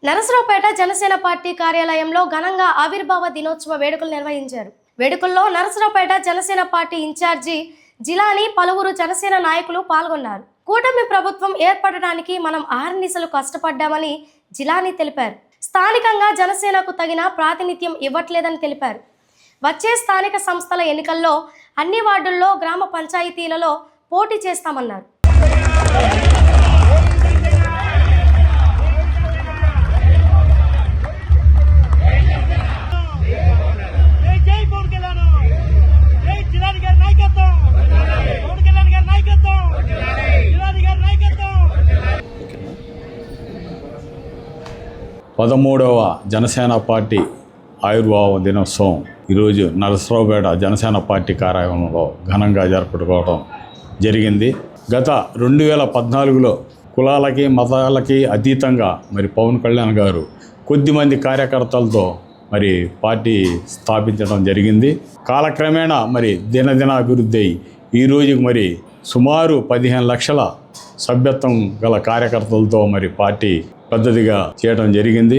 Narasaraopet Janasena party కార్యాలయంలో ఘనంగా ఆవిర్భావ దినోత్సవ వేడుకలు నిర్వహించారు. వేడుకల్లో నరసరావుపేట జనసేన పార్టీ ఇన్ఛార్జి జిలాని, పలువురు జనసేన నాయకులు పాల్గొన్నారు. కూటమి ప్రభుత్వం ఏర్పడడానికి మనం ఆహర్నిశలు కష్టపడ్డామని జిలాని తెలిపారు. స్థానికంగా జనసేనకు తగిన ప్రాతినిధ్యం ఇవ్వట్లేదని తెలిపారు. వచ్చే స్థానిక సంస్థల ఎన్నికల్లో అన్ని వార్డుల్లో, గ్రామ పంచాయతీలలో పోటీ చేస్తామన్నారు. పదమూడవ జనసేన పార్టీ ఆవిర్భావ దినోత్సవం ఈరోజు నరసరావుపేట జనసేన పార్టీ కార్యాలయంలో ఘనంగా జరుపుకోవడం జరిగింది. గత 2014లో కులాలకి మతాలకి అతీతంగా పవన్ కళ్యాణ్ గారు కొద్దిమంది కార్యకర్తలతో పార్టీ స్థాపించడం జరిగింది. కాలక్రమేణా దినదిన అభివృద్ధి అయి ఈరోజు సుమారు 15 లక్షల సభ్యత్వం గల కార్యకర్తలతో పార్టీ పెద్దదిగా చేయడం జరిగింది.